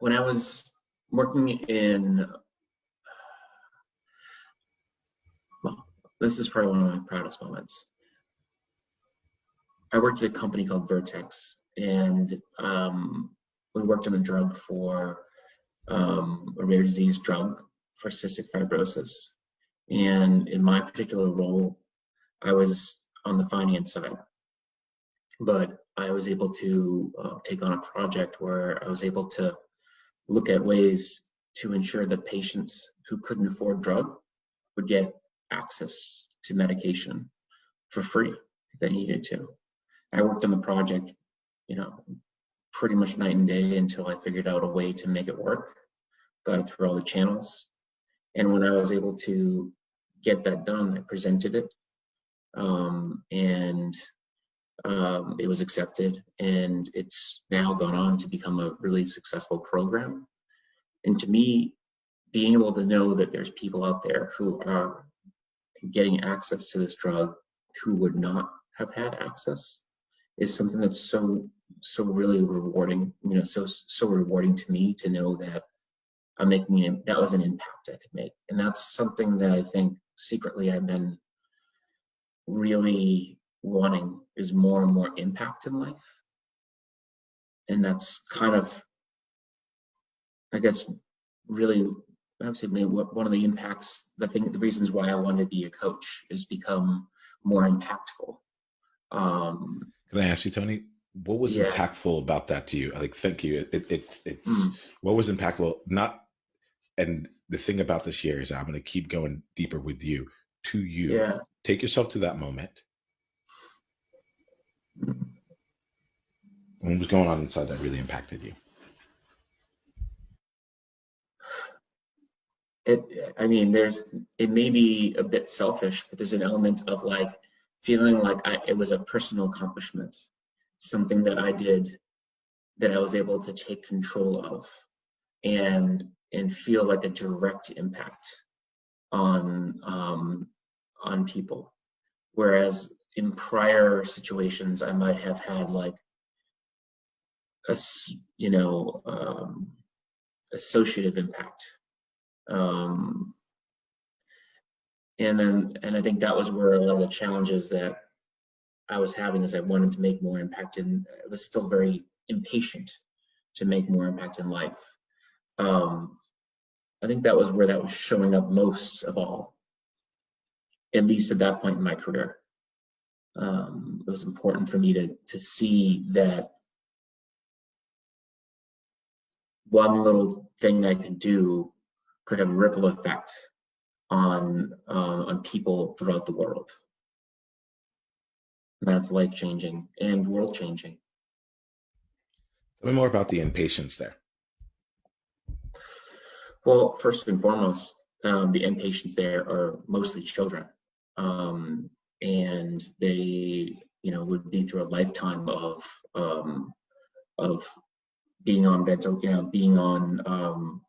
when I was working in, well, this is probably one of my proudest moments. I worked at a company called Vertex, and we worked on a drug for a rare disease drug for cystic fibrosis. And in my particular role, I was on the finance side, but I was able to take on a project where I was able to look at ways to ensure that patients who couldn't afford drug would get access to medication for free if they needed to. I worked on the project, pretty much night and day until I figured out a way to make it work, got it through all the channels. And when I was able to get that done, I presented it, and it was accepted, and it's now gone on to become a really successful program. And to me, being able to know that there's people out there who are getting access to this drug who would not have had access is something that's so really rewarding. So rewarding to me to know that I'm making that was an impact I could make, and that's something that I think secretly I've been really wanting is more and more impact in life. And that's kind of, I guess, really, I would say maybe one of the impacts, the reasons why I wanted to be a coach is become more impactful. Can I ask you, Tony, what was impactful about that to you? Like, thank you. It's what was impactful? And the thing about this year is I'm going to keep going deeper with you. To you, take yourself to that moment. What was going on inside that really impacted you? It may be a bit selfish, but there's an element of like feeling like it was a personal accomplishment, something that I did that I was able to take control of and feel like a direct impact on people. Whereas in prior situations, I might have had like associative impact. And I think that was where a lot of the challenges that I was having is I wanted to make more impact, and I was still very impatient to make more impact in life. I think that was where that was showing up most of all, at least at that point in my career. It was important for me to see that one little thing I could do could have a ripple effect on people throughout the world. That's life-changing and world-changing. Tell me more about the inpatients there. Well, first and foremost, the inpatients there are mostly children, and they, would be through a lifetime of being on being on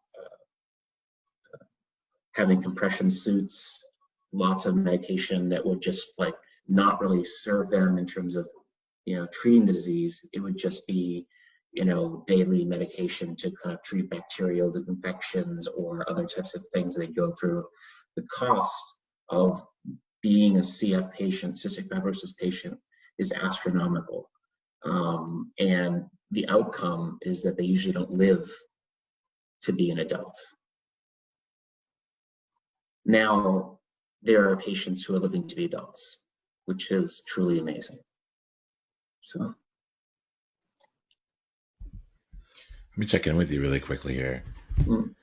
having compression suits, lots of medication that would just like not really serve them in terms of treating the disease. It would just be daily medication to kind of treat bacterial infections or other types of things they go through. The cost of being a CF patient, cystic fibrosis patient, is astronomical. And the outcome is that they usually don't live to be an adult. Now, there are patients who are living to be adults, which is truly amazing. So. Let me check in with you really quickly here. Mm.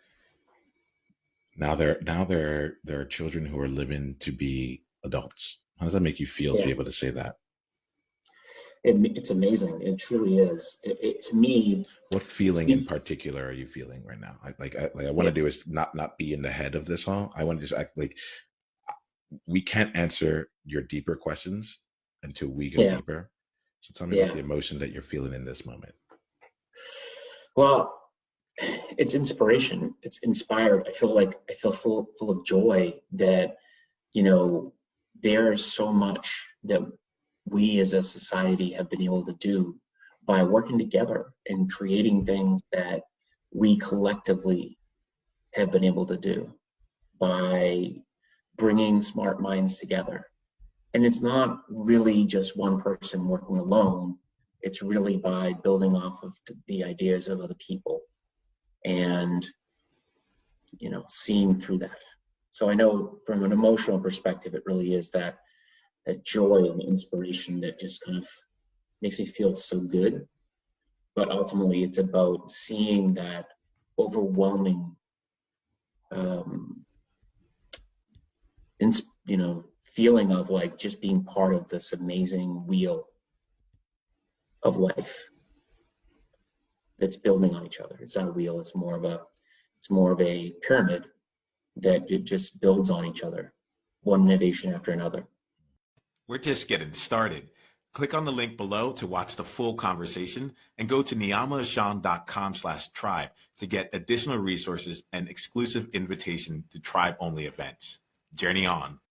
Now there are children who are living to be adults. How does that make you feel to be able to say that? It's amazing. It truly is. To me. What feeling in particular are you feeling right now? I want to do is not be in the head of this all. I want to just act like we can't answer your deeper questions until we go deeper. So tell me about the emotion that you're feeling in this moment. Well, it's inspiration. It's inspired. I feel full of joy that, there's so much that we as a society have been able to do by working together and creating things that we collectively have been able to do by bringing smart minds together. And it's not really just one person working alone. It's really by building off of the ideas of other people and, seeing through that. So I know from an emotional perspective, it really is that joy and inspiration that just kind of makes me feel so good. But ultimately, it's about seeing that overwhelming, feeling of like just being part of this amazing wheel of life that's building on each other. It's not a wheel; it's more of a pyramid that it just builds on each other, one innovation after another. We're just getting started. Click on the link below to watch the full conversation and go to niyamaashan.com/tribe to get additional resources and exclusive invitation to tribe-only events. Journey on.